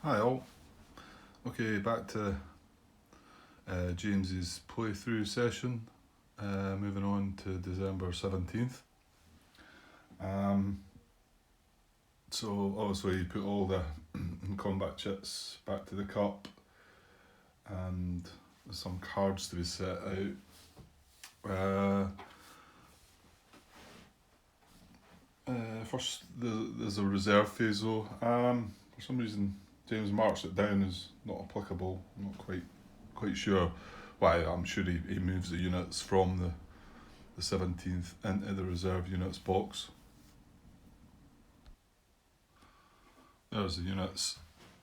Hi all. Okay, back to James's playthrough session. Moving on to December 17th. Um, so obviously you put all the combat chits back to the cup, and there's some cards to be set out. First, there's a reserve phase though. For some reason, James marks it down as not applicable. I'm not quite sure why. I'm sure he moves the units from the 17th into the reserve units box. There's the units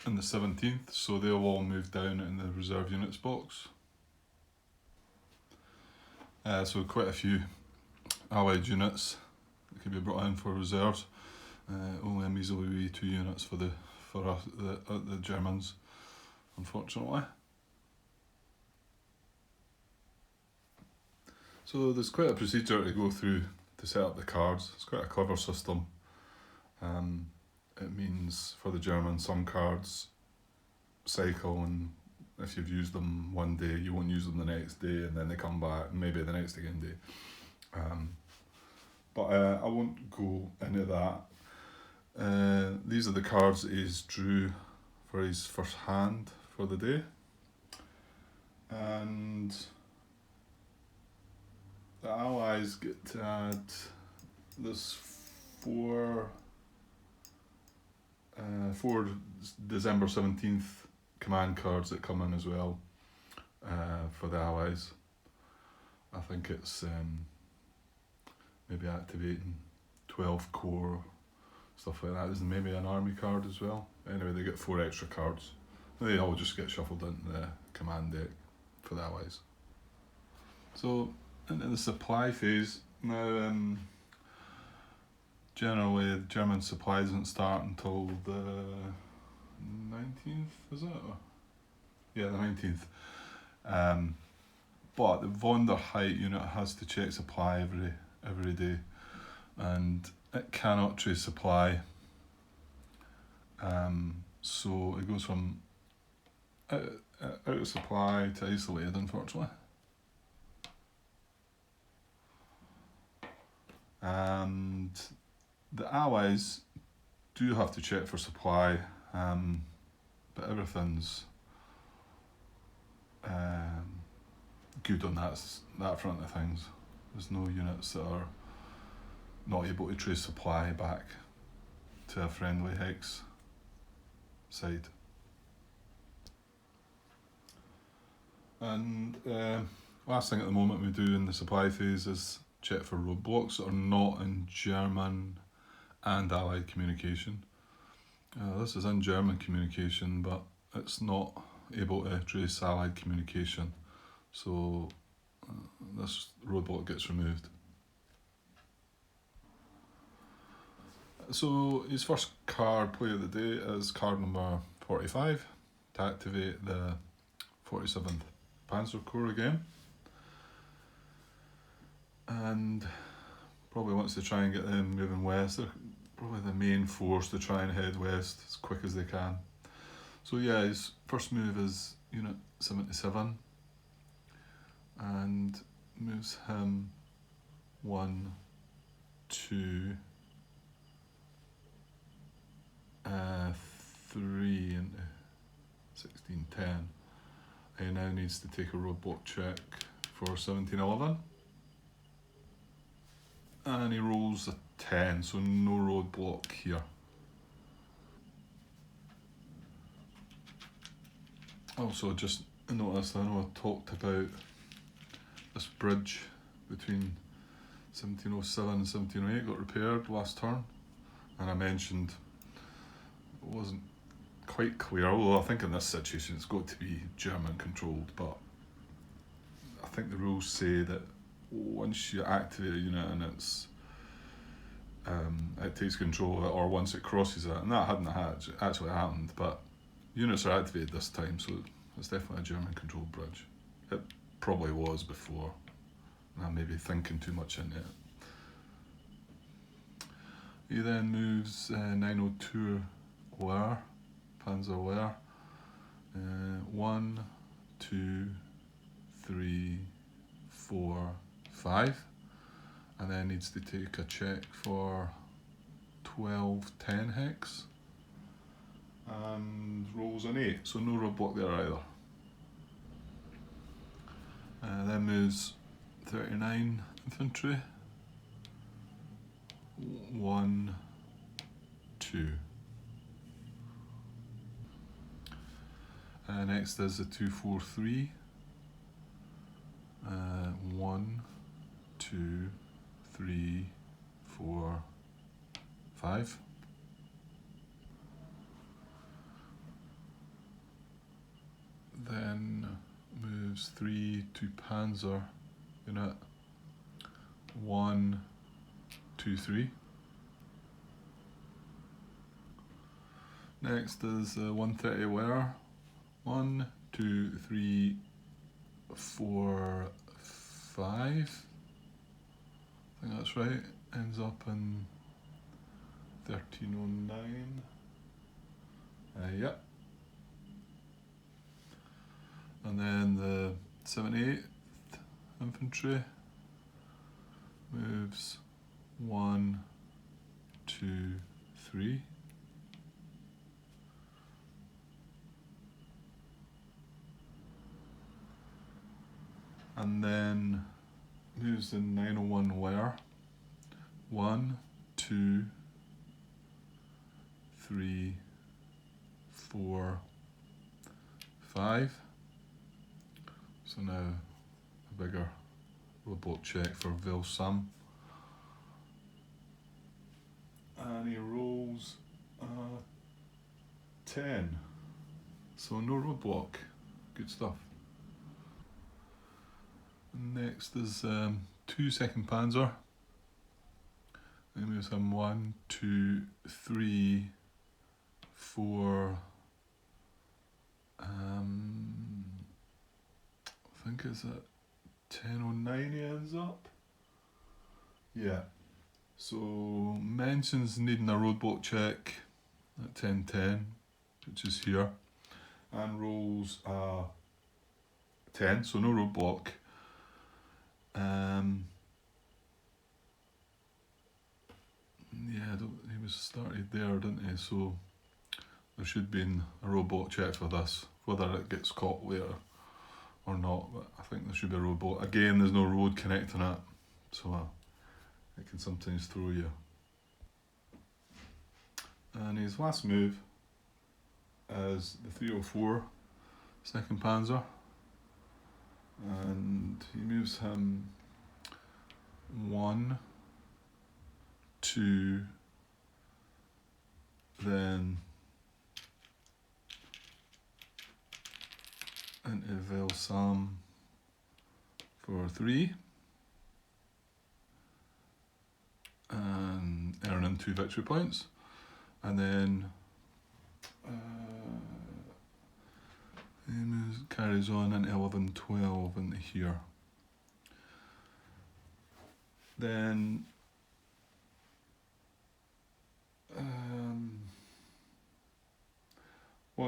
in the 17th, so they'll all move down in the reserve units box. So quite a few allied units that can be brought in for reserves. Only a measly wee 2 units for the Germans, unfortunately. So there's quite a procedure to go through to set up the cards. It's quite a clever system. It means for the Germans some cards cycle, and if you've used them one day you won't use them the next day, and then they come back maybe the next again day. But I won't go into that. These are the cards that he's drew for his first hand for the day, and the allies get to add this four December 17th command cards that come in as well for the allies. I think it's maybe activating 12 core, stuff like that. There's maybe an army card as well. Anyway, they get 4 extra cards. They all just get shuffled into the command deck for the allies. So into the supply phase now. Generally, the German supply doesn't start until the 19th, is it? Yeah, the 19th. But the von der Height unit has to check supply every day, and it cannot trace supply. So it goes from out of supply to isolated, unfortunately. And the allies do have to check for supply, but everything's good on that front of things. There's no units that are not able to trace supply back to a friendly hex side. And last thing at the moment we do in the supply phase is check for roadblocks that are not in German and Allied communication. This is in German communication, but it's not able to trace Allied communication, so this roadblock gets removed. So his first card play of the day is card number 45 to activate the 47th Panzer Corps again, and probably wants to try and get them moving west. They're probably the main force to try and head west as quick as they can. So yeah, his first move is Unit 77 and moves him 1, 2, 3 into 16, 10. He now needs to take a roadblock check for 1711. And he rolls a 10, so no roadblock here. Also, just noticed, I know I talked about this bridge between 1707 and 1708 got repaired last turn, and I mentioned it wasn't quite clear, although I think in this situation it's got to be German controlled, but I think the rules say that once you activate a unit and it takes control of it, or once it crosses it, and that hadn't actually happened, but units are activated this time, so it's definitely a German controlled bridge. It probably was before, and I may be thinking too much into it. He then moves 902 Panzer Panzer were. 1, 2, 3, 4, 5. And then needs to take a check for 12-10 hex. And rolls an 8, so no roadblock there either. Then moves 39 infantry. 1, 2. Next is the 243. 1, 2, 3, 4, 5. Then moves 3 to Panzer unit. 1, 2, 3. Next is 130 were. 1, 2, 3, 4, 5. I think that's right. Ends up in 1309. Yep. And then the 78th infantry moves 1, 2, 3. And then moves the 901 were. 1, 2, 3, 4, 5. So now a bigger roadblock check for Vilsam. And he rolls 10. So no roadblock. Good stuff. Next is 2 Second Panzer. He moves him 1, 2, 3, 4. I think it's at 1009 he ends up. Yeah. So mentions needing a roadblock check at 1010, which is here, and rolls 10, so no roadblock. Yeah, he was started there, didn't he? So there should be a roadblock check for this, whether it gets caught later or not, but I think there should be a roadblock. Again, there's no road connecting it, so it can sometimes throw you. And his last move is the 304 Second Panzer, and he moves him 1, 2, then into Vilsam for 3, and earning 2 victory points, and then he carries on into 11-12 into here. Then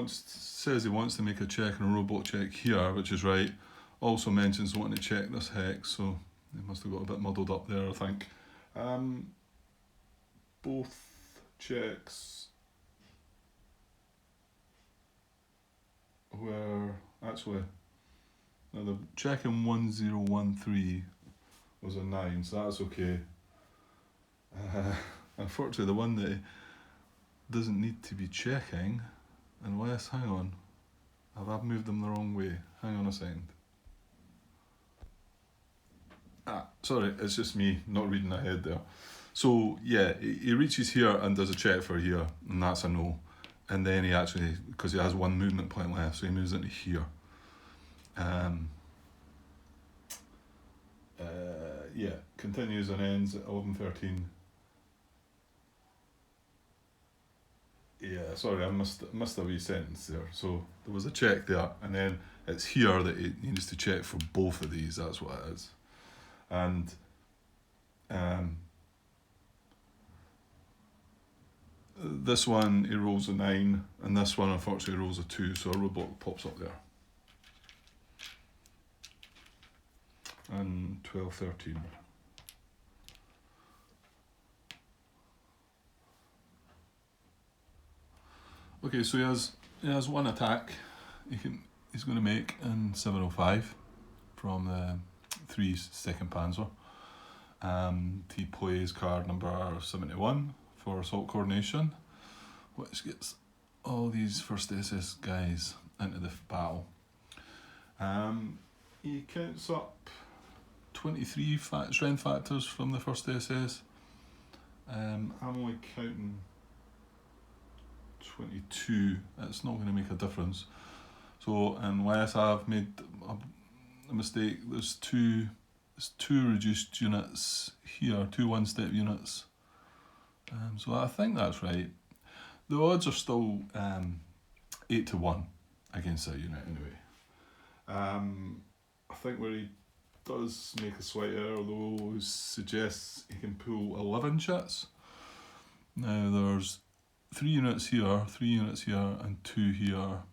says he wants to make a check and a roadblock check here, which is right. Also mentions wanting to check this hex, so they must have got a bit muddled up there, I think. Both checks were actually, now the check in 1013 was a 9, so that's okay. Unfortunately, the one that doesn't need to be checking, unless, hang on, I've moved them the wrong way. Hang on a second. Sorry, it's just me not reading ahead there. So yeah, he reaches here and does a check for here, and that's a no. And then he actually, because he has 1 movement point left, so he moves into here. Yeah, continues and ends at 1113. Yeah, sorry, I missed a wee sentence there. So there was a check there, and then it's here that it needs to check for both of these. That's what it is. And This one he rolls a 9, and this one unfortunately rolls a 2, so a roadblock pops up there. And 12, 13. Okay, so he has one attack he's going to make in 705 from the 3 Second Panzer. He plays card number 71 for Assault Coordination, which gets all these first SS guys into the battle. He counts up 23 strength factors from the first SS. I'm only counting 22. It's not going to make a difference. So unless I've made a mistake, there's two reduced units here, 2 one-step units. So I think that's right. The odds are still 8 to 1 against that unit anyway. I think where he does make a slight error though suggests he can pull 11 chits. Now there's 3 units here, 3 units here, and 2 here,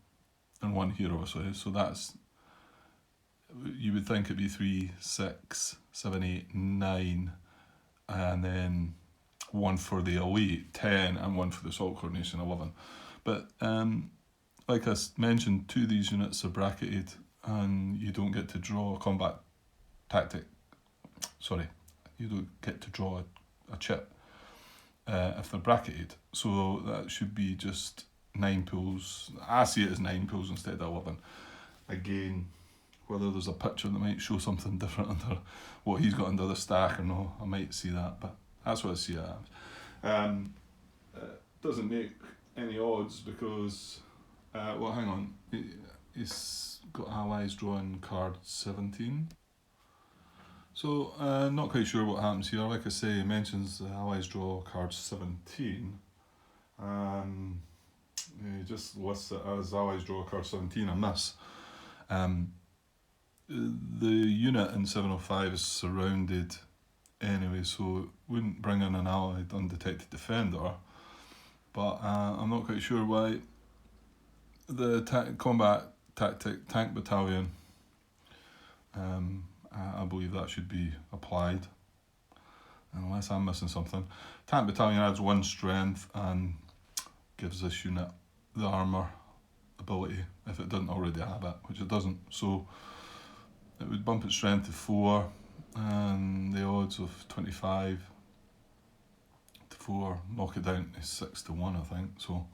and 1 here obviously. So that's, you would think it'd be 3, 6, 7, 8, 9, and then 1 for the elite, 10, and 1 for the assault coordination, 11. But like I mentioned, 2 of these units are bracketed, and you don't get to draw a combat tactic. Sorry, you don't get to draw a chip if they're bracketed. So that should be just 9 pulls. I see it as 9 pulls instead of 11. Again, whether there's a picture that might show something different under what he's got under the stack or no, I might see that, but that's what I see it as. Doesn't make any odds because, well, hang on, he's got allies drawing card 17. So, not quite sure what happens here. Like I say, he mentions the allies draw card 17. He just lists it as allies draw card 17 and miss. The unit in 705 is surrounded anyway, so it wouldn't bring in an allied undetected defender. But I'm not quite sure why the combat tactic tank battalion, I believe that should be applied, unless I'm missing something. Tank battalion adds 1 strength and gives this unit the armour ability if it doesn't already have it, which it doesn't. So it would bump its strength to 4, and the odds of 25 to 4 knock it down to 6 to 1, I think. So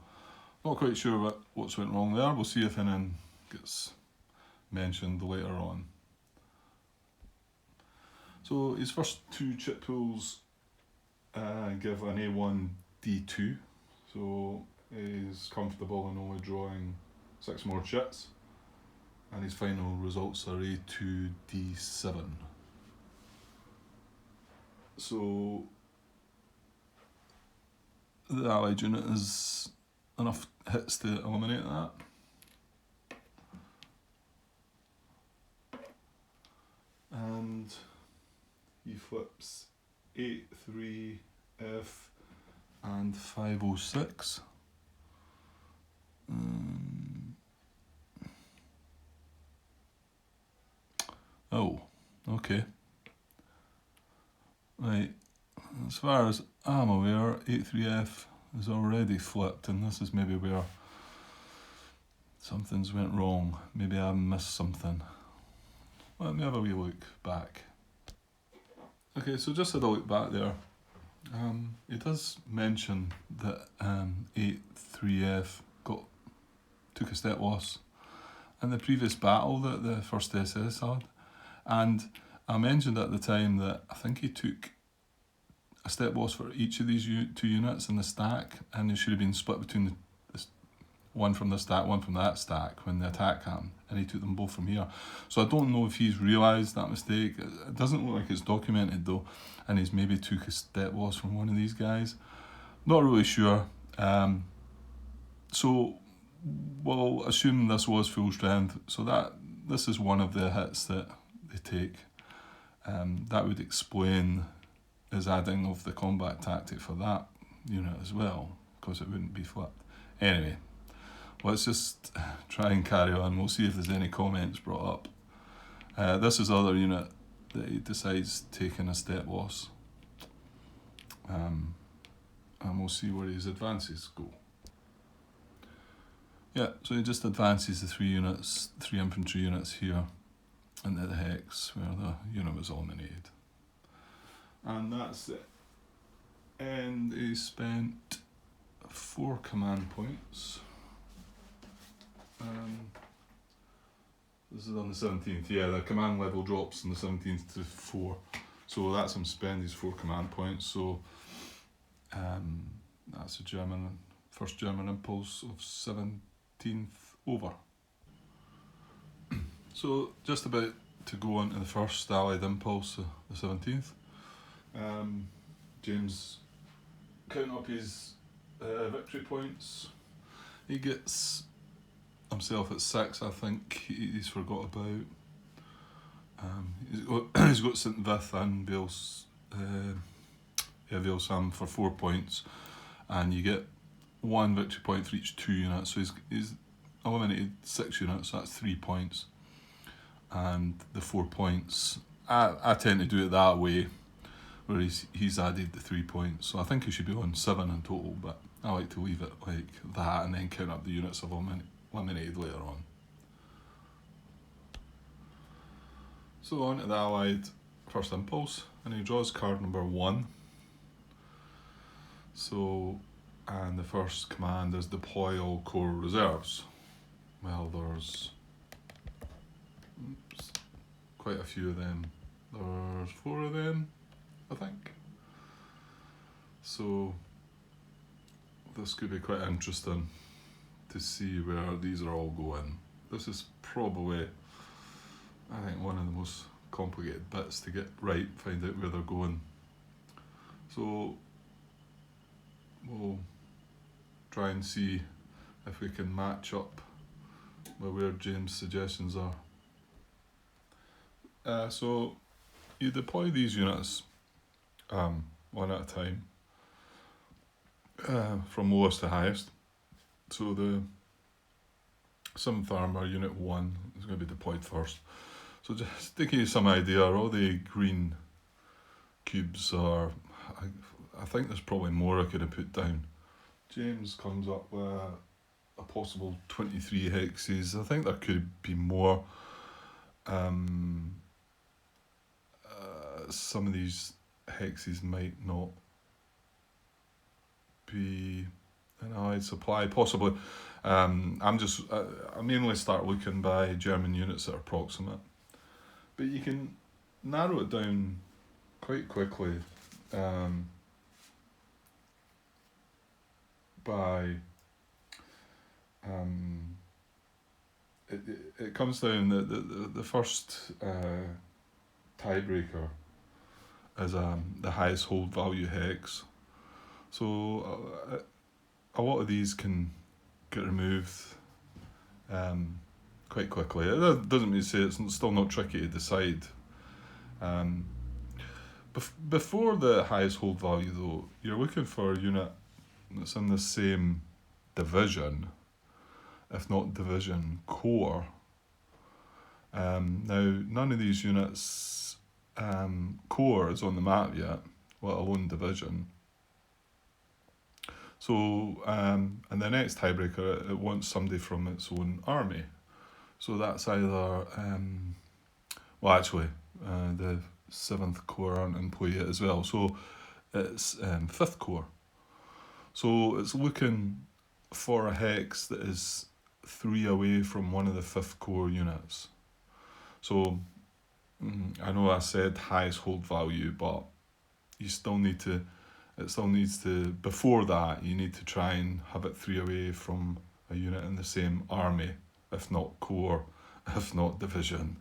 not quite sure what's went wrong there. We'll see if anything gets mentioned later on. So his first 2 chip pulls give an A1 D2, so he's comfortable in only drawing 6 more chits, and his final results are A2 D7. So the allied unit is enough hits to eliminate that. And he flips 8, 3, F, and 506. Oh, okay. Right, as far as I'm aware, 8-3F is already flipped, and this is maybe where something's went wrong. Maybe I missed something. Let me have a wee look back. Okay, so just had a look back there. It does mention that 8-3F took a step loss in the previous battle that the first SS had, and I mentioned at the time that I think he took a step loss for each of these 2 units in the stack, and it should have been split between one from this stack, one from that stack when the attack happened, and he took them both from here. So I don't know if he's realised that mistake. It doesn't look like it's documented though, and he's maybe took a step loss from one of these guys. Not really sure. So we'll assume this was full strength, so this is one of the hits that they take. That would explain his adding of the combat tactic for that unit as well, because it wouldn't be flipped. Anyway, let's just try and carry on. We'll see if there's any comments brought up. This is other unit that he decides taking a step loss. And we'll see where his advances go. Yeah, so he just advances the 3 infantry units here into the hex where the unit was eliminated. And that's it. And he spent 4 command points. This is on the 17th. Yeah, the command level drops on the 17th to 4. So that's him spend his 4 command points. So that's a first German impulse of 17th over. So just about to go on to the first Allied impulse, the 17th. James counting up his victory points. He gets himself at 6, I think he's forgot about. He's got St Vith and Velsam for 4 points, and you get 1 victory point for each 2 units, so he's eliminated 6 units, so that's 3 points. And the 4 points, I tend to do it that way, where he's added the 3 points, so I think he should be on 7 in total, but I like to leave it like that and then count up the units I've eliminated later on. So on to the Allied first impulse, and he draws card number 1. So, and the first command is deploy all core reserves. Well, there's quite a few of them. There's 4 of them, I think. So this could be quite interesting to see where these are all going. This is probably, I think, one of the most complicated bits to get right, find out where they're going. So we'll try and see if we can match up with where James' suggestions are. So you deploy these units one at a time, from lowest to highest. So the 7th Armour Unit 1 is going to be deployed first. So just to give you some idea, all the green cubes are, I think there's probably more I could have put down. James comes up with a possible 23 hexes. I think there could be more. Some of these hexes might not be an Allied supply, possibly. I mainly start looking by German units that are proximate, but you can narrow it down quite quickly by it comes down the first tiebreaker is the highest hold value hex. So a lot of these can get removed quite quickly. It doesn't mean to say it's still not tricky to decide. Before the highest hold value though, you're looking for a unit that's in the same division, if not division core. Now none of these units core is on the map yet, let alone division. So, and the next tiebreaker, it wants somebody from its own army. So that's either, the 7th Corps aren't in play yet as well. So it's 5th Corps. So it's looking for a hex that is 3 away from one of the 5th Corps units. So I know I said highest hold value, but you still need to, before that, you need to try and have it 3 away from a unit in the same army, if not corps, if not division.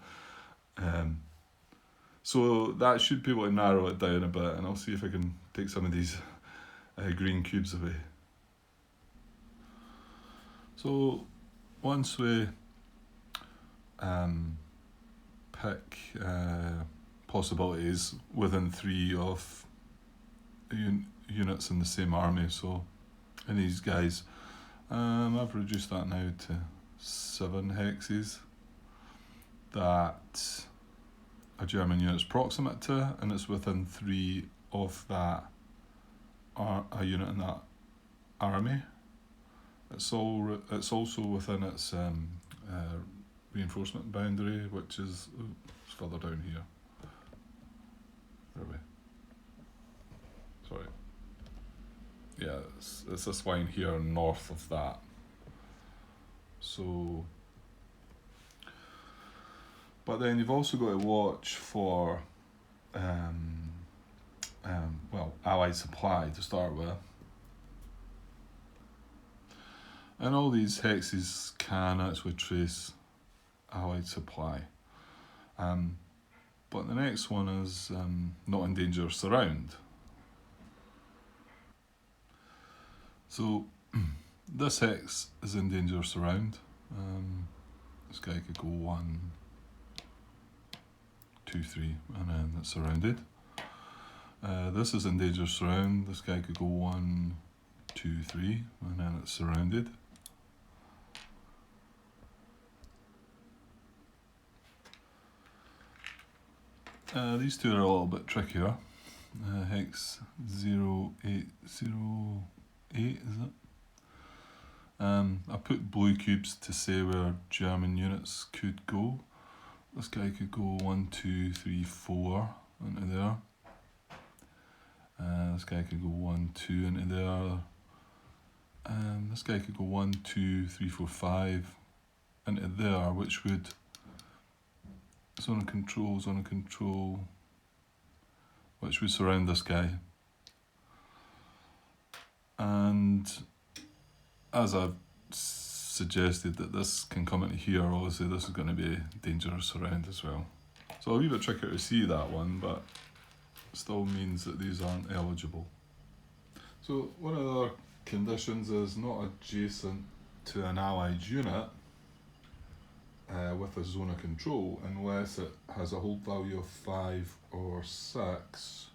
So that should be able to narrow it down a bit, and I'll see if I can take some of these green cubes away. So once we pick possibilities within 3 of units in the same army, so And these guys, I've reduced that now to 7 hexes that a German unit's proximate to, and it's within 3 of that a unit in that army. It's also within its reinforcement boundary, which is it's further down here. Where are we? Sorry. Yeah, it's this line here north of that. So, but then you've also got to watch for Allied supply to start with. And all these hexes can actually trace Allied supply. But the next one is not in danger of surround. So this hex is in danger of surround. This guy could go 1, 2, 3, and then it's surrounded. This is in danger of surround. This guy could go 1, 2, 3, and then it's surrounded. These two are a little bit trickier. Hex 0808, is it? I put blue cubes to say where German units could go. This guy could go 1, 2, 3, 4 into there. This guy could go 1, 2 into there. This guy could go 1, 2, 3, 4, 5 into there, which would zone of control, which would surround this guy. And as I've suggested that this can come into here, obviously this is going to be dangerous surround as well. So a wee bit trickier to see that one, but still means that these aren't eligible. So one of the other conditions is not adjacent to an allied unit with a zone of control unless it has a hold value of 5 or 6,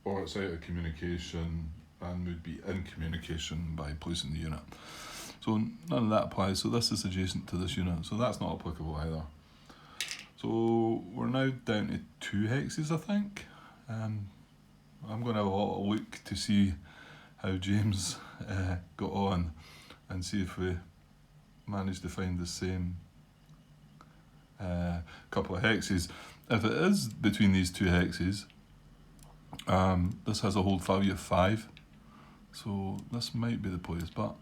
or it's out of communication and would be in communication by placing the unit. So none of that applies, so this is adjacent to this unit, so that's not applicable either. So we're now down to 2 hexes, I think. I'm going to have a lot of look to see how James got on and see if we managed to find the same couple of hexes. If it is between these 2 hexes, this has a hold value of 5, so this might be the place, but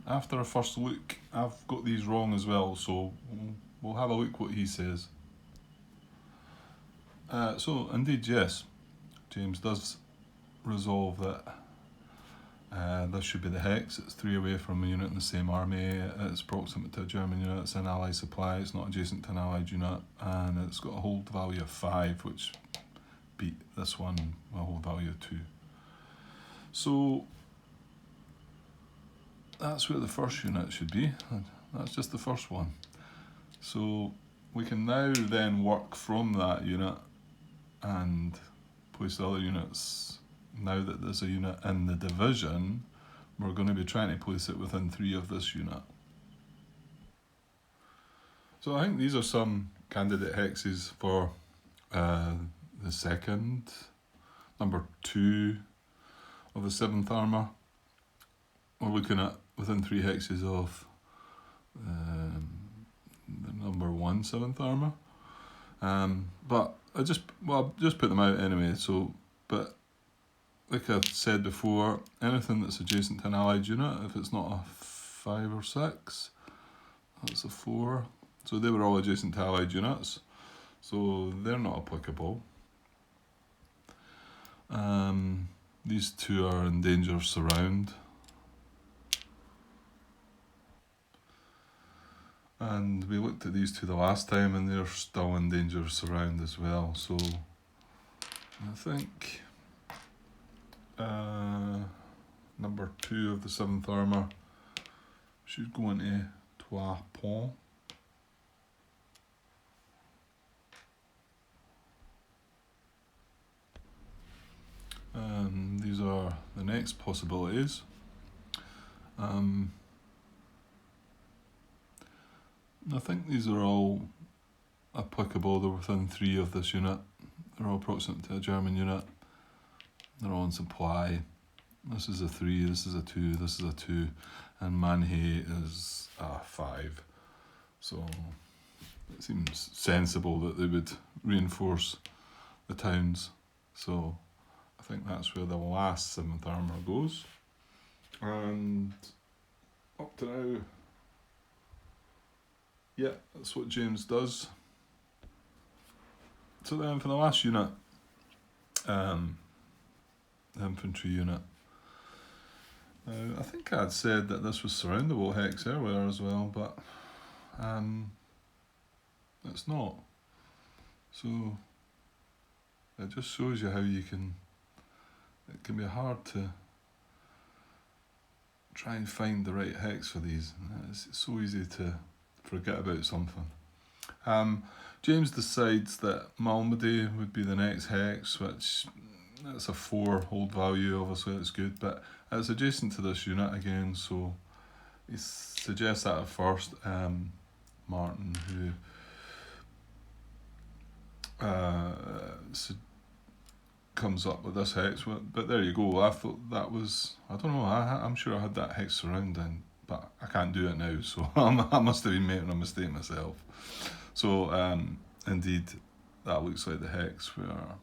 after a first look I've got these wrong as well, so we'll have a look what he says. So indeed, yes, James does resolve that this should be the hex. It's 3 away from a unit in the same army, it's proximate to a German unit, it's an allied supply, it's not adjacent to an allied unit, and it's got a hold value of 5, which beat this one with a hold value of 2. So that's where the first unit should be. That's just the first one. So we can now then work from that unit and place the other units. Now that there's a unit in the division, we're going to be trying to place it within 3 of this unit. So I think these are some candidate hexes for the second, number 2 of the 7th armour. We're looking at within 3 hexes of the number 1 7th armour. But I just put them out anyway. So, but like I've said before, anything that's adjacent to an allied unit, if it's not a 5 or 6, that's a 4. So they were all adjacent to allied units, so they're not applicable. These 2 are in danger of surround. And we looked at these 2 the last time and they're still in danger of surround as well. So I think number 2 of the 7th armour should go into 3 points. These are the next possibilities. I think these are all applicable. They're within 3 of this unit. They're all proximate to a German unit. They're all in supply. This is a 3, this is a 2, this is a 2, and Manhay is a 5. So it seems sensible that they would reinforce the towns. So I think that's where the last 7th Armour goes. And up to now, yeah, that's what James does. So then for the last unit, the infantry unit. I think I had said that this was surroundable hex earlier as well, but it's not. So it just shows you how it can be hard to try and find the right hex for these. It's so easy to forget about something. James decides that Malmedy would be the next hex, which that's a 4 hold value, obviously it's good, but it's adjacent to this unit again, so he suggests that at first. Martin, who comes up with this hex, but there you go. I thought that was, I don't know, I'm sure I had that hex surrounding, but I can't do it now, so I must have been making a mistake myself. So indeed, that looks like the hex where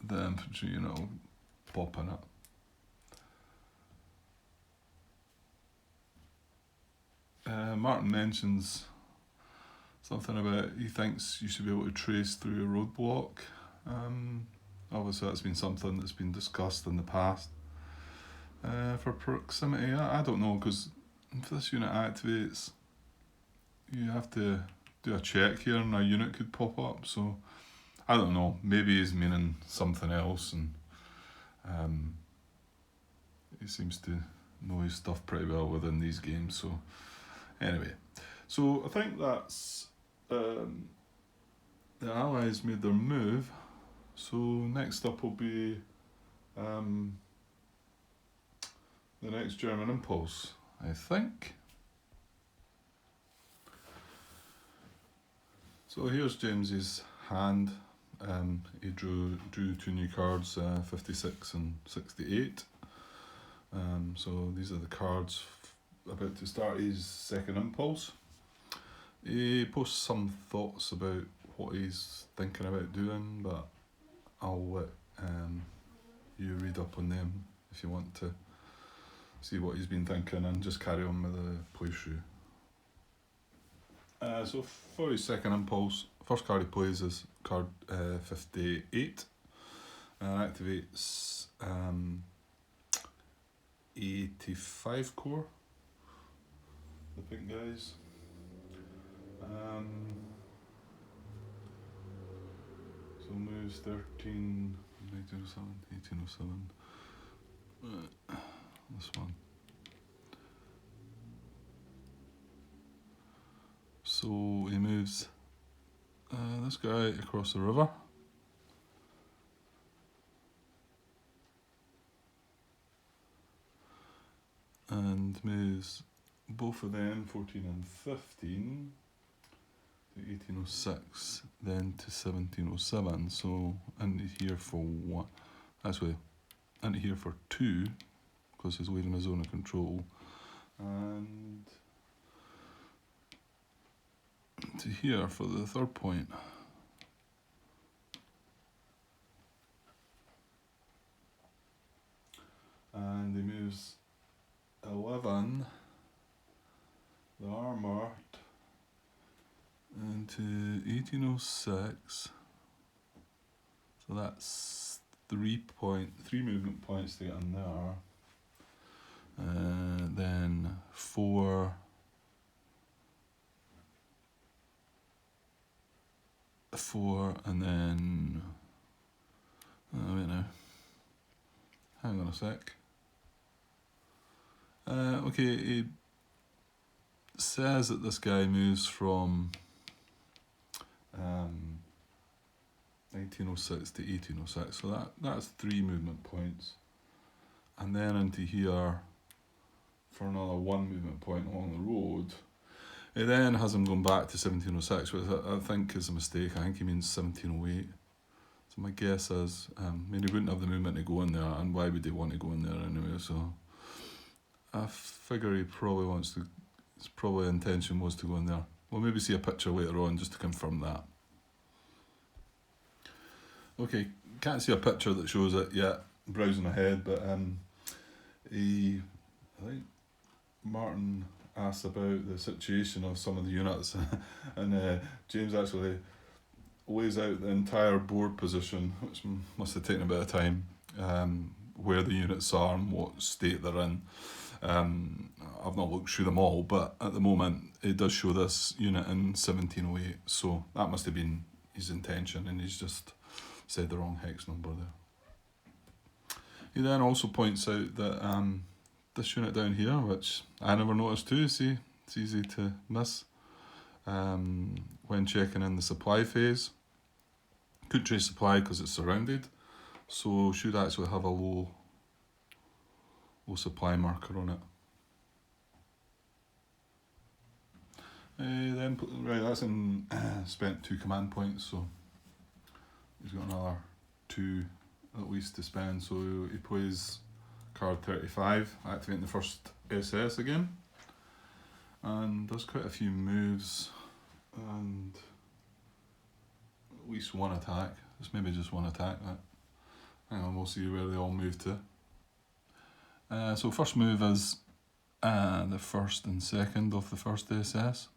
the infantry unit will pop in it. Martin mentions something about he thinks you should be able to trace through a roadblock. Obviously that's been something that's been discussed in the past. For proximity, I don't know, because if this unit activates, you have to do a check here and a unit could pop up, so I don't know, maybe he's meaning something else, and he seems to know his stuff pretty well within these games. So anyway, so I think that's the Allies made their move. So next up will be the next German impulse, I think. So here's James's hand. He drew 2 new cards, 56 and 68. So these are the cards about to start his second impulse. He posts some thoughts about what he's thinking about doing, but I'll let you read up on them if you want to see what he's been thinking, and just carry on with the play through. So for his second impulse, first card he plays is card 58, and activates 85 core, the pink guys. So moves 13, 1907, 1807. This one. So he moves this guy across the river. And moves both of them, 14 and 15, to 1806, then to 1707. So into here for 1, actually into here for 2, because he's leaving his zone of control, and to here for the third point. And he moves 11, the armour, into 1806. So that's 3 movement points to get in there. Then 4, and then wait now. Hang on a sec. Okay, he says that this guy moves from 1906 to 1806, so that's 3 movement points. And then into here for another 1 movement point along the road. It then has him going back to 1706, which I think is a mistake. I think he means 1708. So my guess is, he wouldn't have the movement to go in there, and why would he want to go in there anyway? So I figure he probably wants to, his probably intention was to go in there. We'll maybe see a picture later on just to confirm that. Okay, can't see a picture that shows it yet, browsing ahead, but I think Martin asked about the situation of some of the units, and James actually lays out the entire board position, which must have taken a bit of time, where the units are and what state they're in. I've not looked through them all, but at the moment it does show this unit in 1708, so that must have been his intention, and he's just said the wrong hex number there. He then also points out that this unit down here, which I never noticed too, see, it's easy to miss when checking in the supply phase. Could trace supply because it's surrounded, so should actually have a low supply marker on it. Then right, that's in spent 2 command points, so he's got another 2 at least to spend. So he plays card 35, activating the first SS again, and does quite a few moves and at least 1 attack. It's maybe just 1 attack. That. Hang on, we'll see where they all move to. So first move is the first and second of the first SS.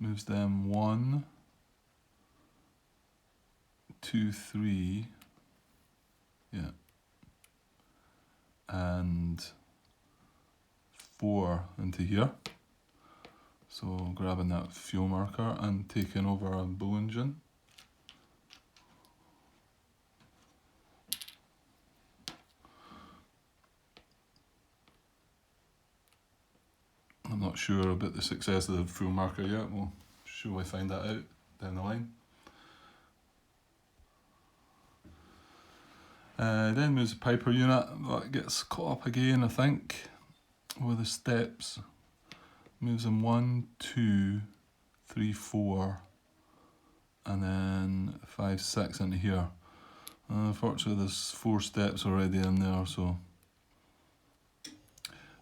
Moves them 1, 2, 3, yeah, and 4 into here. So grabbing that fuel marker and taking over a bull engine. I'm not sure about the success of the fuel marker yet. We'll surely find that out down the line. Then moves the Piper unit. That gets caught up again, I think, with the steps. Moves them 1, 2, 3, 4, and then 5, 6 into here. Unfortunately, there's 4 steps already in there, so.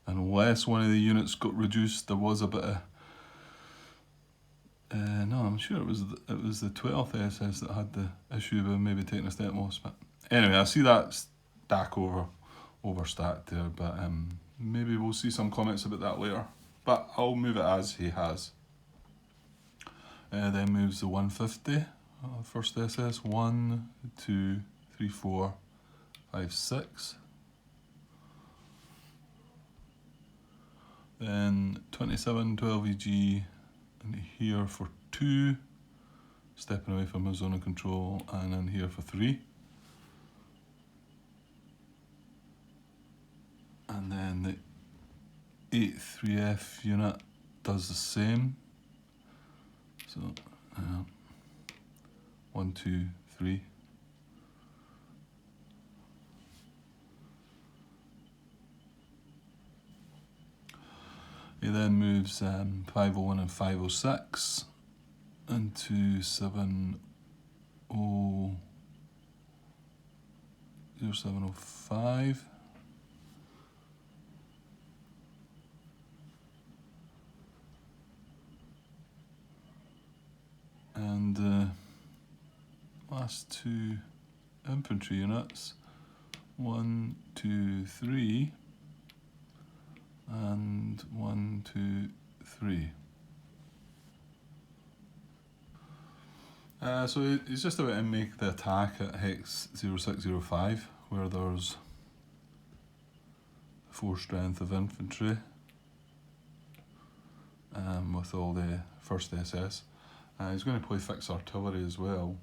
Unless one of the units got reduced, there was a bit of. No, I'm sure it was the 12th SS that had the issue with maybe taking a step loss. But anyway, I see that stack overstacked there, but maybe we'll see some comments about that later. But I'll move it as he has. Then moves the 150, first SS. 1, 2, 3, 4, 5, 6. Then 27, 12 EG in here for 2, stepping away from his zone of control, and in here for 3. And then the 8-3F unit does the same. So 1, 2, 3. He then moves 501 and 506 into 0705. And last 2 infantry units, 1, 2, 3. And 1, 2, 3. So he's just about to make the attack at hex 0605, where there's 4 strength of infantry, with all the first SS. He's going to play fixed artillery as well.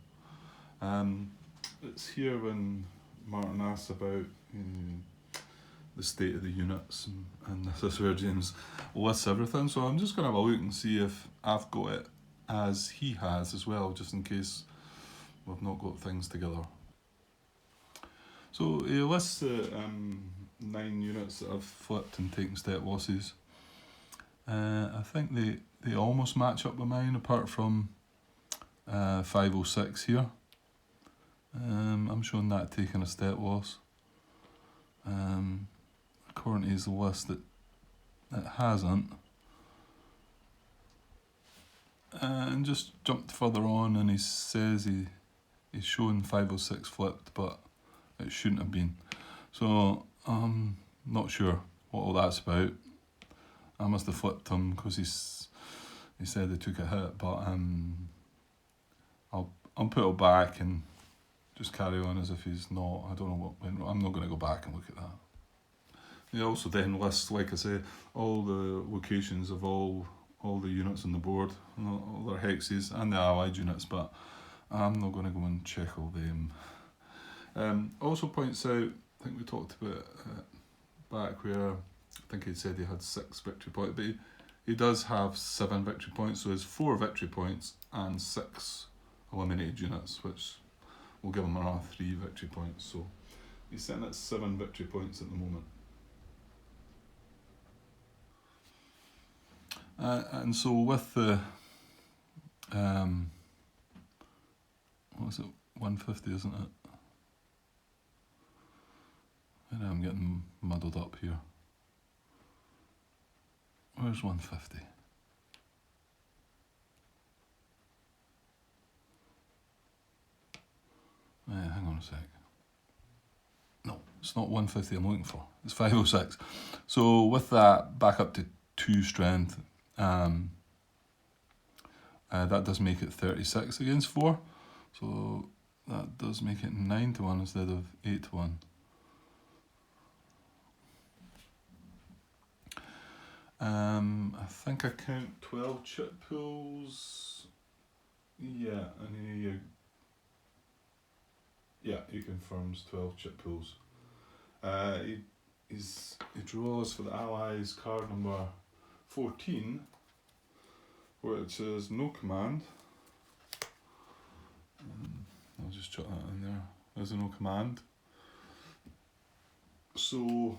It's here when Martin asks about the state of the units, and this is where James lists everything. So I'm just going to have a look and see if I've got it as he has as well, just in case we've not got things together. So he lists the 9 units that have flipped and taken step losses. I think they almost match up with mine, apart from 506 here. I'm showing that taking a step loss. According to his list, it hasn't. And just jumped further on, and he says he's showing 506 flipped, but it shouldn't have been. So I'm not sure what all that's about. I must have flipped him because he said he took a hit, but I'll put it back and just carry on as if he's not. I don't know what. I'm not going to go back and look at that. He also then lists, like I say, all the locations of all the units on the board, all their hexes and the allied units, but I'm not going to go and check all them. Also points out, I think we talked about it back where I think he said he had 6 victory points, but he does have 7 victory points, so he has 4 victory points and 6 eliminated units, which will give him another 3 victory points. So he's sitting at 7 victory points at the moment. And so with the what is it, 150, isn't it? Maybe I'm getting muddled up here. Where's 150? Hang on a sec. No, it's not 150 I'm looking for. It's 506. So with that back up to 2 strength, that does make it 36 against 4. So that does make it 9-1 instead of 8-1. I think I count 12 chip pools. Yeah, and he confirms 12 chip pools. He draws for the Allies card number 14, which is no command. I'll just jot that in there. There's a no command. So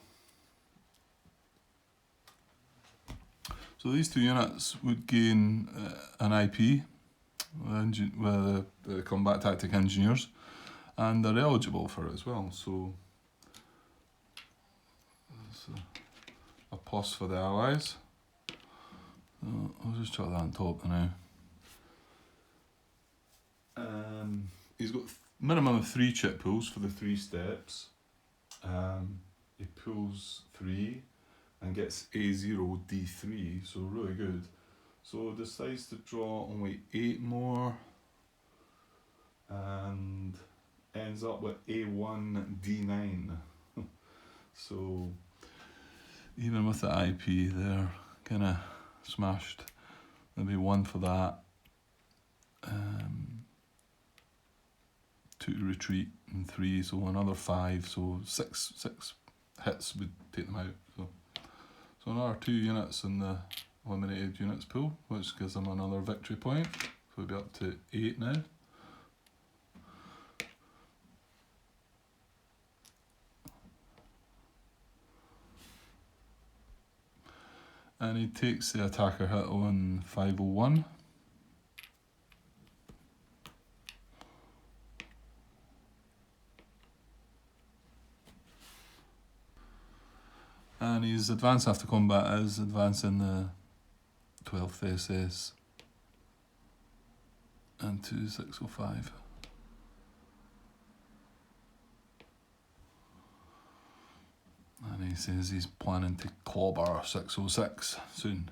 these 2 units would gain an IP with the combat tactic engineers, and they're eligible for it as well. So there's a plus for the allies. So I'll just jot that on top now. He's got minimum of 3 chip pulls for the 3 steps. He pulls 3 and gets A0 D3, so really good. So decides to draw only 8 more and ends up with A1 D9. So even with the IP there, kind of smashed. Maybe 1 for that. 2 to retreat and 3, so another 5, so 6 hits would take them out. So another 2 units in the eliminated units pool, which gives them another victory point. So we'll be up to 8 now. And he takes the attacker hit on 501. And his advance after combat is advancing the 12th SS and 2605. And he says he's planning to clobber 606 soon.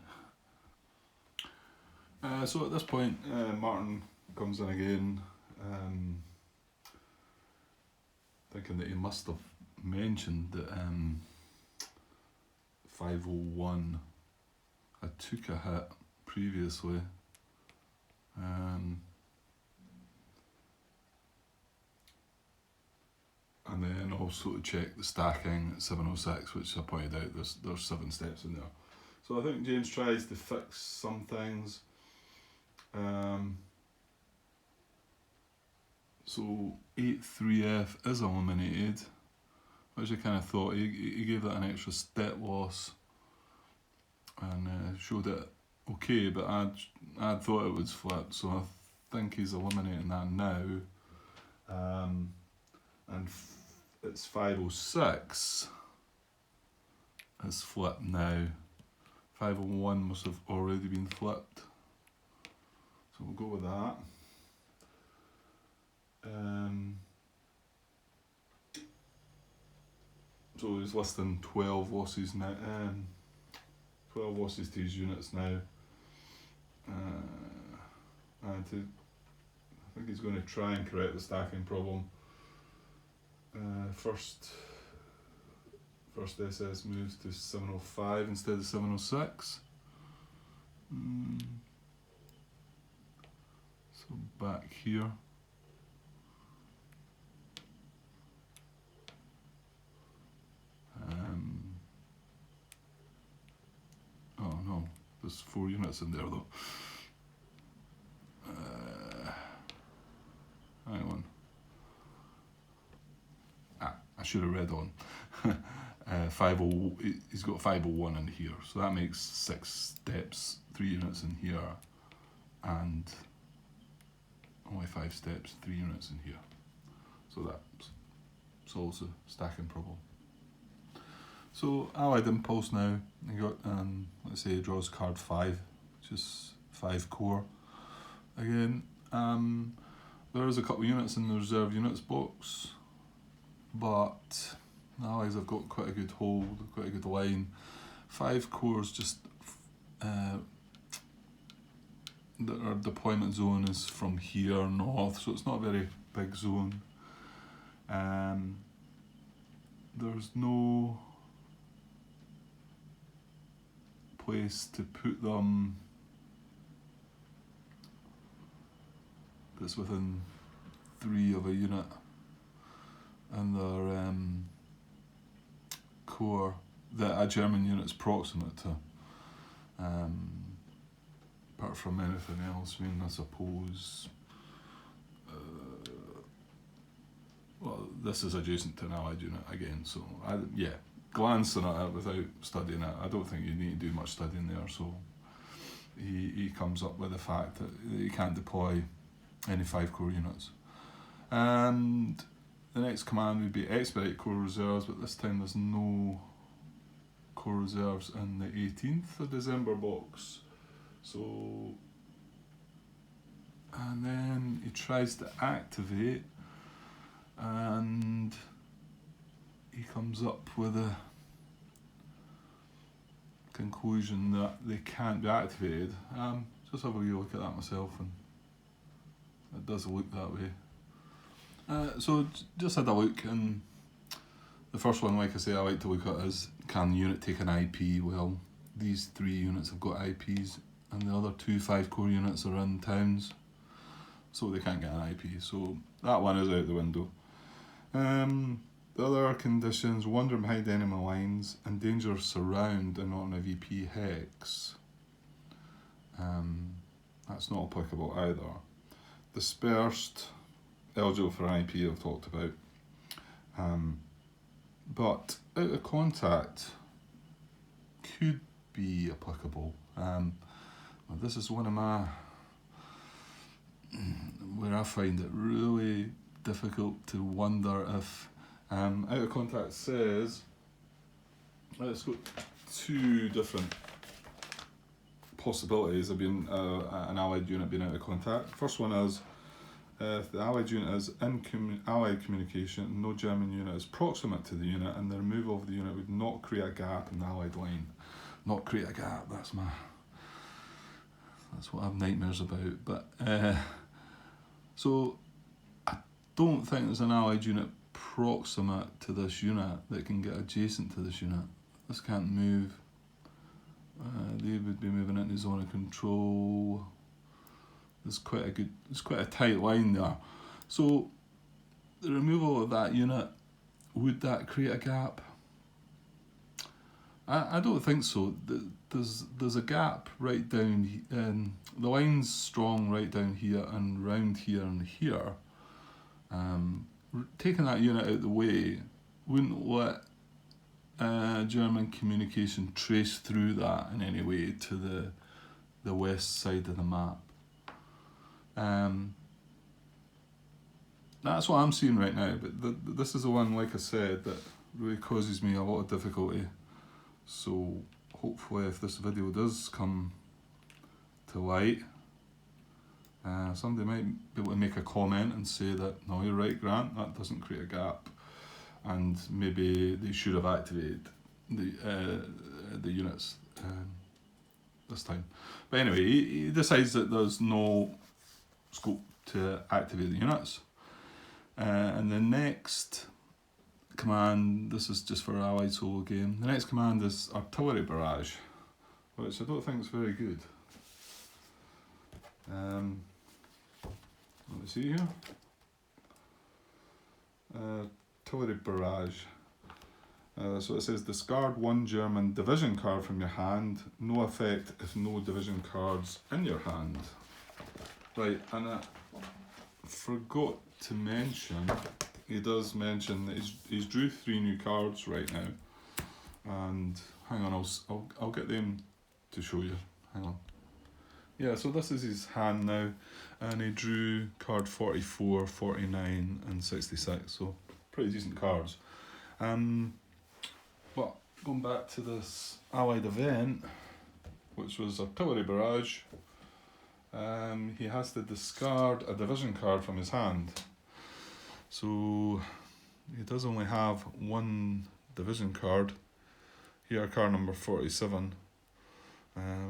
So at this point, Martin comes in again, thinking that he must have mentioned that 501 I took a hit previously. And then also to check the stacking at 706, which I pointed out there's 7 steps in there. So I think James tries to fix some things. So 8-3F is eliminated, which I kind of thought. He gave that an extra step loss and showed it okay, but I'd thought it was flipped, so I think he's eliminating that now. And it's 506. It's flipped now. 501 must have already been flipped. So we'll go with that. So he's listing 12 losses now. 12 losses to his units now. I think he's going to try and correct the stacking problem. First SS moves to 705 instead of 706. So back here. Oh no, there's 4 units in there though. Hang on. I should have read on. 50. He's got 501 in here, so that makes 6 steps, 3 units in here, and only 5 steps, 3 units in here. So that solves the stacking problem. So Allied Impulse now. He got let's say he draws card 5, which is 5 core. Again, there is a couple of units in the reserve units box, but the Allies have got quite a good hold, quite a good line. 5 cores just our deployment zone is from here north, so it's not a very big zone. There's no place to put them that's within 3 of a unit, and their core that a German unit's proximate to. Apart from anything else, I mean, I suppose. Well, this is adjacent to an Allied unit again, so glancing at it without studying it, I don't think you need to do much studying there. So he comes up with the fact that you can't deploy any 5 core units. And the next command would be expedite core reserves, but this time there's no core reserves in the 18th of December box. So, and then he tries to activate, and he comes up with a conclusion that they can't be activated. Just have a wee look at that myself, and it does look that way. So just had a look, and the first one, like I say, I like to look at is, can the unit take an IP? Well, these 3 units have got IPs, and the other 2 5 core units are in towns, so they can't get an IP. So that one is out the window. The other conditions: wander behind enemy lines, endanger surround and not on a VP hex. That's not applicable either. Dispersed, eligible for an IP, I've talked about. But out of contact could be applicable. Well, this is one of my where I find it really difficult to wonder if out of contact says it's got 2 different possibilities of being an Allied unit being out of contact. First one is if the Allied unit is in Allied communication, no German unit is proximate to the unit, and the removal of the unit would not create a gap in the Allied line. Not create a gap, that's what I have nightmares about. But so I don't think there's an Allied unit proximate to this unit that can get adjacent to this unit. This can't move. They would be moving into zone of control. There's quite a tight line there. So the removal of that unit, would that create a gap? I don't think so. There's a gap right down, the line's strong right down here and round here and here. Taking that unit out of the way wouldn't let German communication trace through that in any way to the west side of the map. That's what I'm seeing right now, but this is the one, like I said, that really causes me a lot of difficulty. So hopefully if this video does come to light, somebody might be able to make a comment and say that, no, you're right, Grant, that doesn't create a gap, and maybe they should have activated the units this time. But anyway, he decides that there's no scope to activate the units. And the next command, this is just for Allied solo game, the next command is artillery barrage, which I don't think is very good. Let me see here. Artillery barrage. So it says discard one German division card from your hand, no effect if no division cards in your hand. Right, and I forgot to mention, he does mention that he's drew 3 new cards right now, and hang on, I'll get them to show you. Hang on. Yeah, so this is his hand now, and he drew card 44, 49, and 66. So pretty decent cards. But going back to this Allied event, which was artillery barrage, he has to discard a division card from his hand. So he does only have 1 division card. Here, card number 47,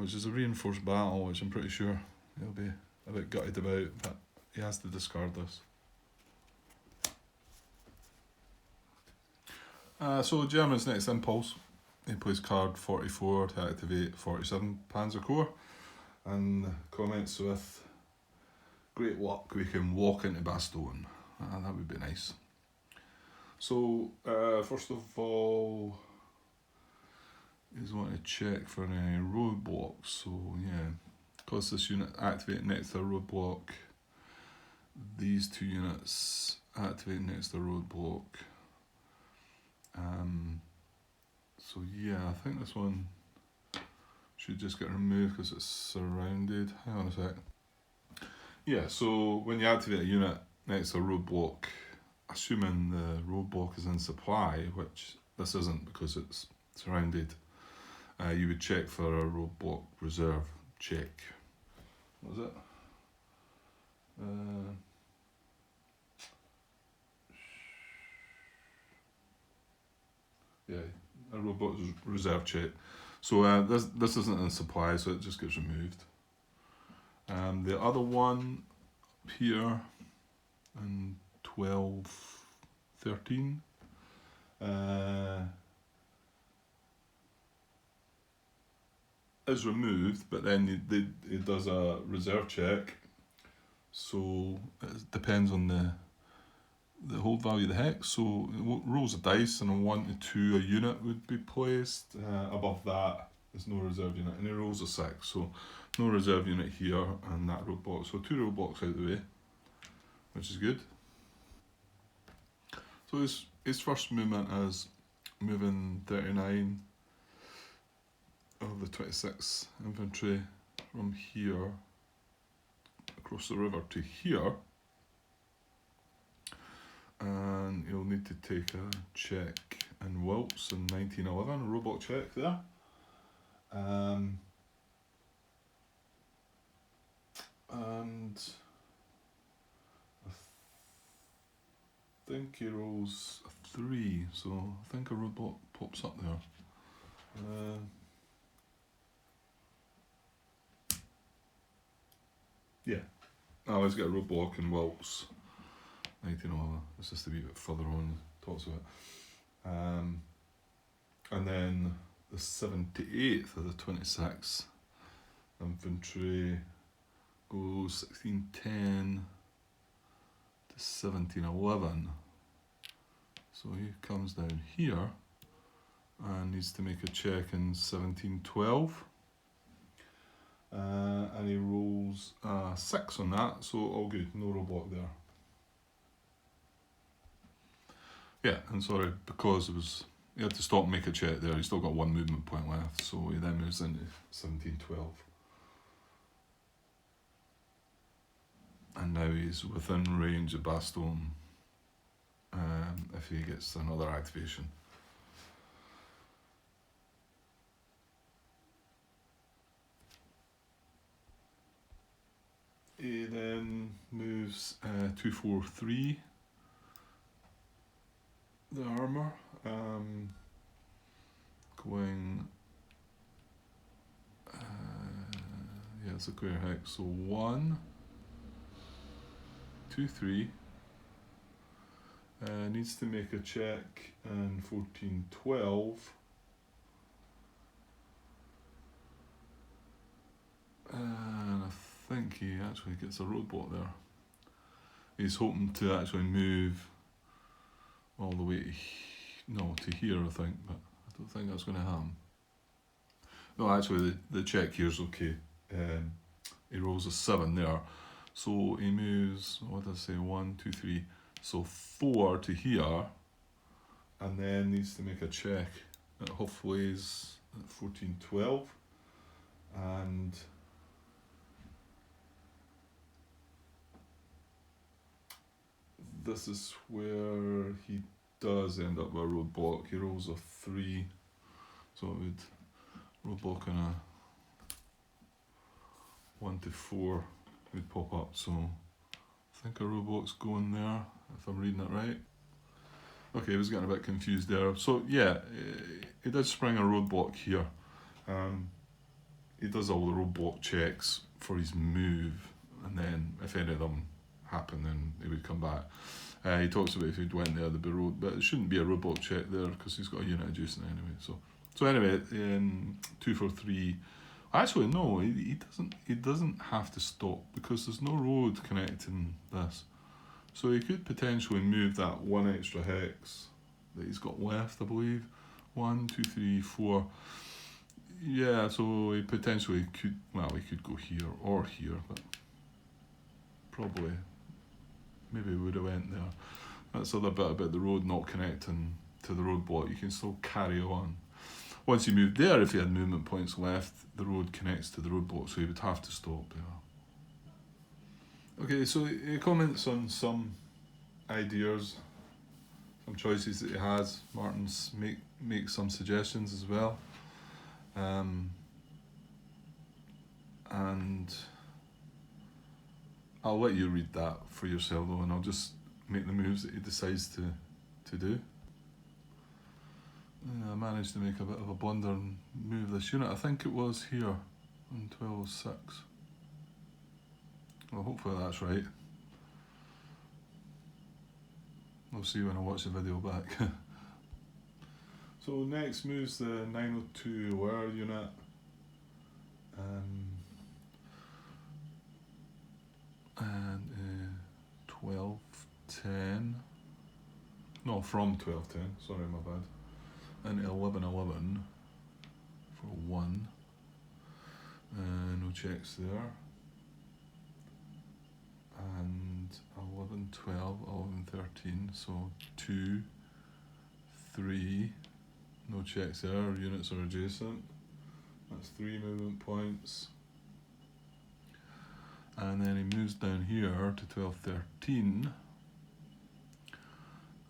which is a reinforced battle, which I'm pretty sure he'll be a bit gutted about, but he has to discard this. So German's next impulse, he plays card 44 to activate 47 Panzer Corps, and comments with, great luck, we can walk into Bastogne. That would be nice. So first of all, he's wanting to check for any roadblocks. So yeah, because this unit activate next to a roadblock, these 2 units activate next to a roadblock. So yeah, I think this one should just get removed because it's surrounded. Hang on a sec. Yeah, so when you activate a unit next to a roadblock, assuming the roadblock is in supply, which this isn't because it's surrounded, you would check for a roadblock reserve check. What was it? Yeah, a roadblock reserve check. So this isn't in supply, so it just gets removed. The other one here in 12-13 is removed, but then it does a reserve check, so it depends on the hold value of the hex. So it rolls a dice, and on 1 to 2 a unit would be placed. Above that there's no reserve unit, and it rolls a 6, so no reserve unit here and that roadblock. So 2 roadblocks out of the way, which is good. So his first movement is moving 39 of the 26 infantry from here across the river to here, and you'll need to take a check in Wilts in 1911, a roadblock check there. And I think he rolls a 3, so I think a roadblock pops up there. Yeah, I always get a roadblock in Wilts 1911. It's just a wee bit further on, talks of it. And then the 78th of the 26 infantry goes 1610 to 1711. So he comes down here and needs to make a check in 1712. And he rolls a 6 on that, so all good, no roadblock there. Yeah, and sorry, because it was he had to stop and make a check there. He's still got 1 movement point left, so he then moves into 1712. And now he's within range of Baston if he gets another activation. He then moves 243, the armour, going, yeah, it's a clear hex, so 1, 2, 3, needs to make a check, and 1412, and I think he actually gets a roadblock there. He's hoping to actually move all the way to here, I think, but I don't think that's going to happen. No, actually, the check here's okay. He rolls a 7 there, so he moves, what did I say, 1, 2, 3, so 4 to here, and then needs to make a check at Huffley's at 1412, and this is where he does end up with a roadblock. He rolls a 3, so it would roadblock on a 1 to 4 would pop up. So I think a roadblock's going there, if I'm reading it right. Okay, I was getting a bit confused there. So yeah, he did spring a roadblock here. He does all the roadblock checks for his move, and then if any of them happen, then he would come back. He talks about if he'd went there, there'd be road, but it shouldn't be a roadblock check there because he's got a unit adjacent anyway. So anyway, 2 for 3. Actually, no, he doesn't. He doesn't have to stop because there's no road connecting this. So he could potentially move that 1 extra hex that he's got left, I believe. 1, 2, 3, 4. Yeah, so he potentially could. Well, he could go here or here, but probably maybe we would have went there. That's the other bit about the road not connecting to the roadblock. You can still carry on. Once you move there, if he had movement points left, the road connects to the roadblock, so he would have to stop there. Okay, so he comments on some ideas, some choices that he has. Martin's make some suggestions as well. And I'll let you read that for yourself though, and I'll just make the moves that he decides to do. I managed to make a bit of a blunder and move this unit. I think it was here on 1206. Well, hopefully that's right. We'll see when I watch the video back. So next moves the 902 wire unit. And 1210. No, from 1210. Sorry, my bad. And 1111 for 1. No checks there. And 11, 12, 11, 13, so 2, 3, no checks there, units are adjacent, that's 3 movement points. And then he moves down here to 12, 13,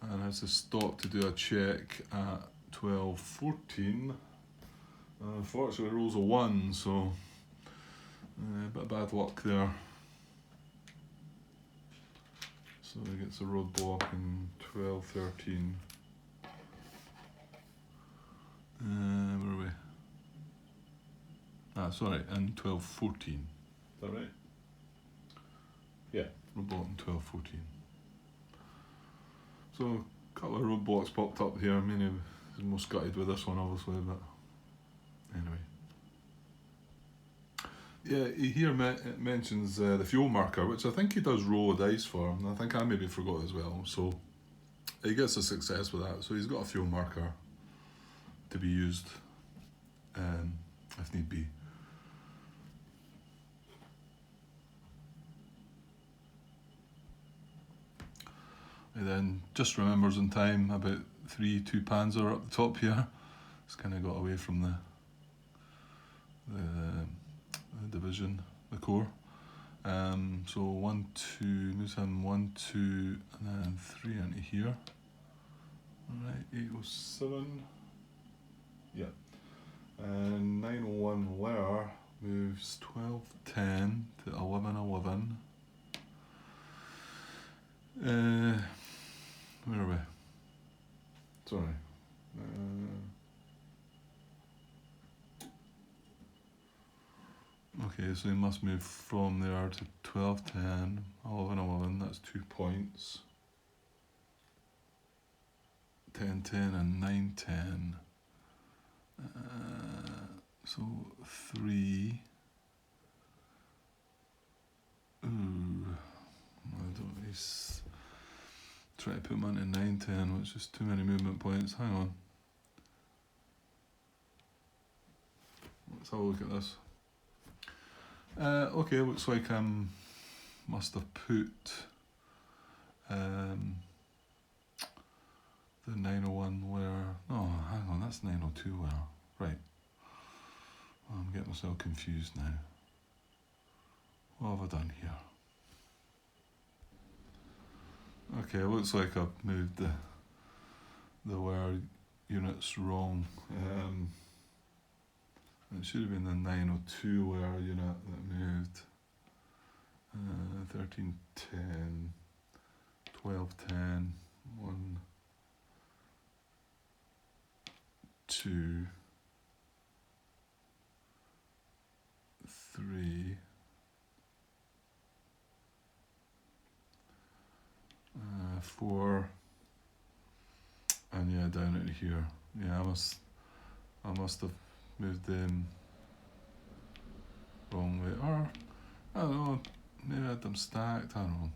and has to stop to do a check at 12, 14. Unfortunately rolls a 1, so a bit of bad luck there. So he gets a roadblock in 12, 13. Where are we? Sorry, in 12, 14. Is that right? Yeah, roadblock in 12, 14. So a couple of roadblocks popped up here. I mean, he was most gutted with this one, obviously, but anyway. Yeah, he here mentions the fuel marker, which I think he does roll a dice for, and I think I maybe forgot as well. So he gets a success with that. So he's got a fuel marker to be used if need be. He then just remembers in time about 2 Panzer up the top here. It's kind of got away from the division, the corps. So 1, 2, moves him 1, 2, and then 3 into here. Alright, 807. Yeah. And 901 where moves 1210 to 1111. Where are we? Sorry. Okay, so he must move from there to 1210, 1111, that's 2 points. 1010 and 910. So 3. Ooh, I don't. He's trying to put him into 910, which is too many movement points. Hang on. Let's have a look at this. Okay, looks like I must have put the 901 where. Oh, hang on, that's 902 where. Right. I'm getting myself confused now. What have I done here? Okay, looks like I've moved the where units wrong. It should have been the 902 where unit that moved. 1310, 1210, 1, 2, 3, 4, and yeah, down into here. Yeah, I must have moved them wrong way, or I don't know, maybe I had them stacked, I don't know.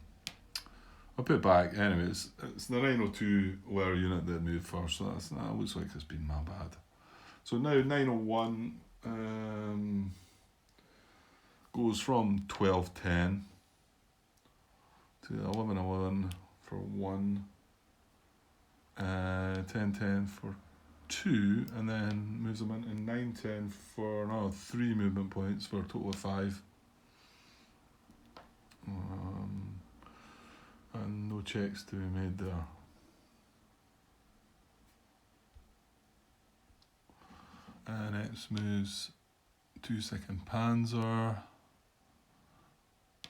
I'll put it back. Anyways, it's the 902 where unit that moved first, so that looks like it's been my bad. So now 901 goes from 1210 to 1111 for 1, 1010 for 2, and then moves them into 910 for another 3 movement points for a total of 5. And no checks to be made there. And next moves 2nd Panzer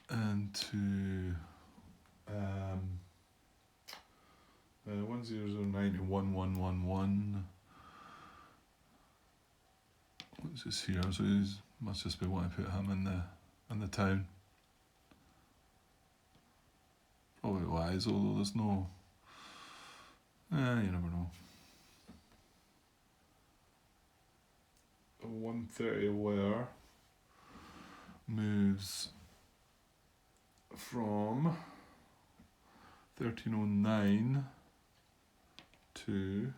into 1009 to 1111. What's this here? So he must just be wanting to put him in the town. Probably wise, although there's no. You never know. 130 where moves from 1309 to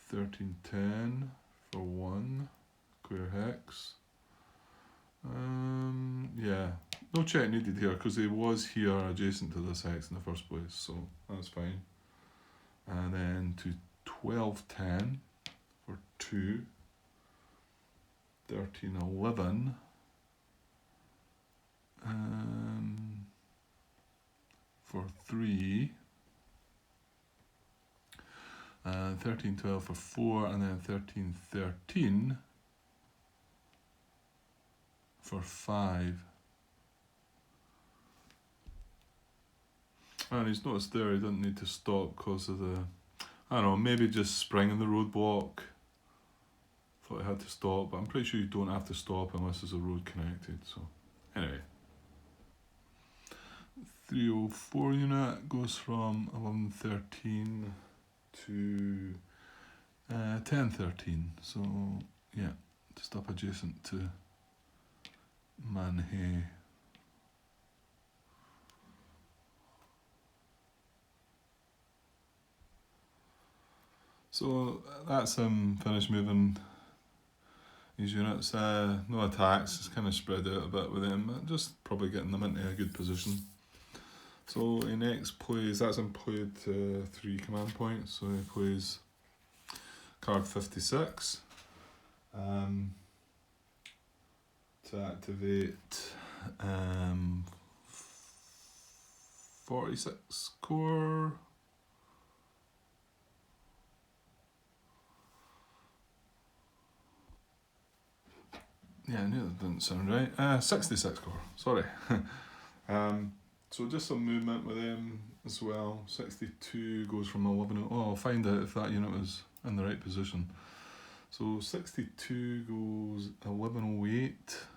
1310 for 1 square hex. Yeah, no check needed here because he was here adjacent to this hex in the first place, so that's fine. And then to 1210 for 2, 1311 for 3, 1312 for 4, and then 1313 for 5. And he's noticed there he doesn't need to stop because of the, I don't know, maybe just springing the roadblock. Thought I had to stop, but I'm pretty sure you don't have to stop unless there's a road connected. So anyway, 304 unit goes from 1113 to 1013. So yeah, just up adjacent to Manhay. So that's finished moving these units. No attacks, it's kind of spread out a bit with them, just probably getting them into a good position. So he next plays, that's employed 3 command points, so he plays card 56. To activate 46 core. Yeah, I knew that didn't sound right. 66 core, sorry. So just some movement with them as well. 62 goes from 11. Oh, I'll find out if that unit was in the right position. So 62 goes 1108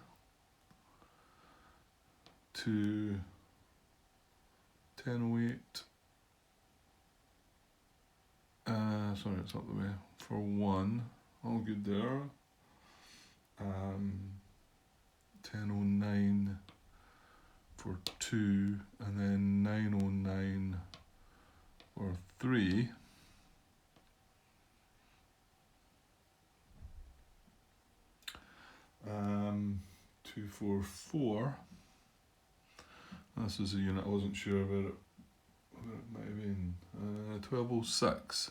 to 1008. Sorry, it's up the way. For 1. All good there. 1009 for 2, and then 909 for 3. Um, 244. This is a unit I wasn't sure where it might have been. 1206.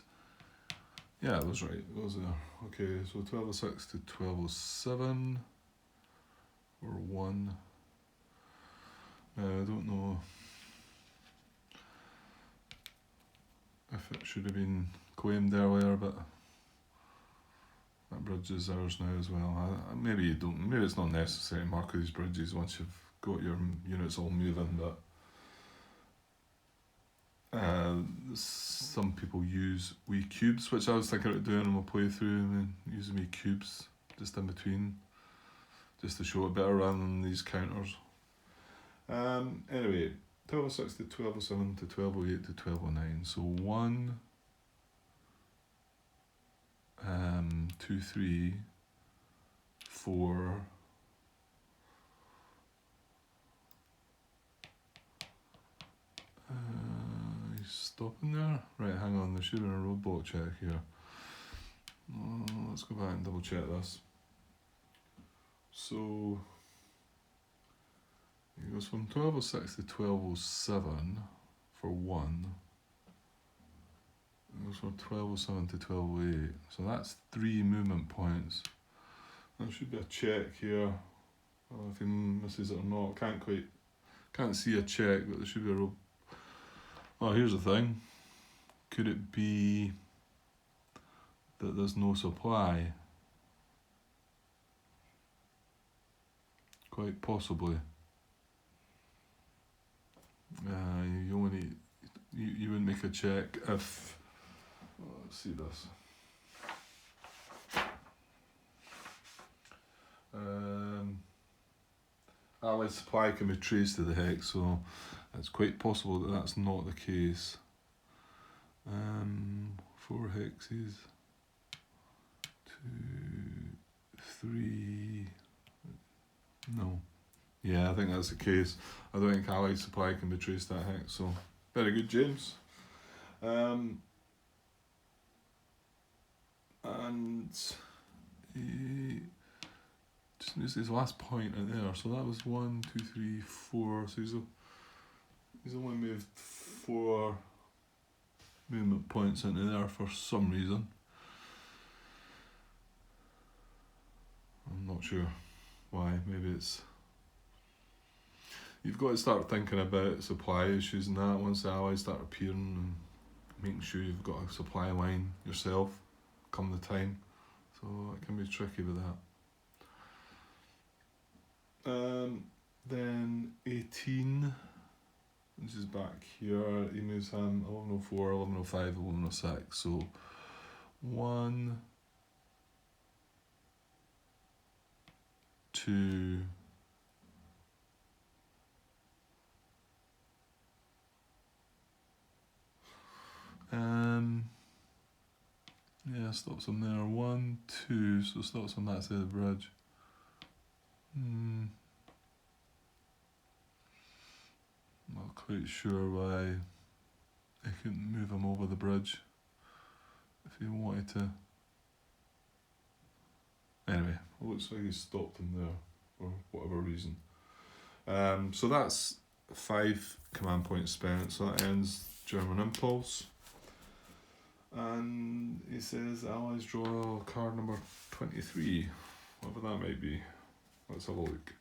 Yeah, it was right. It was there. Okay, so 1206 to 1207 or 1. I don't know if it should have been claimed earlier, but that bridge is ours now as well. Maybe you don't. Maybe it's not necessary to mark these bridges once you've got your units all moving, but some people use wee cubes, which I was thinking about doing in my playthrough, and then using wee cubes just in between, just to show it better rather than these counters. Anyway, 1206 to 1207 to 1208 to 1209. So 1, 2, 3, 4. He's stopping there? Right, hang on, there should have been a roadblock check here. Let's go back and double check this. So it goes from 1206 to 1207 for 1. It goes from 1207 to 1208. So that's 3 movement points. There should be a check here. If he misses it or not, can't see a check, but there should be a road. Oh, here's the thing. Could it be that there's no supply? Quite possibly. You only need, you wouldn't make a check if. Let's see this. Allied supply can be traced to the hex, so it's quite possible that that's not the case. 4 hexes. 2, 3. No. Yeah, I think that's the case. I don't think Allied supply can be traced that hex, so very good, James. And he just missed his last point in there, so that was 1, 2, 3, 4. So he's only moved 4 movement points into there for some reason. I'm not sure why. Maybe it's. You've got to start thinking about supply issues and that once the allies start appearing, and making sure you've got a supply line yourself come the time. So it can be tricky with that. Then 18, which is back here, he moves him 1104, 1105, 1106. So 1, 2, yeah, stops him there. 1, 2, so stops him that side of the bridge. Not quite sure why I couldn't move him over the bridge if he wanted to. Anyway, it looks like he stopped him there for whatever reason. So that's 5 command points spent, so that ends German Impulse. And he says allies draw card number 23, whatever that might be. Let's have a look.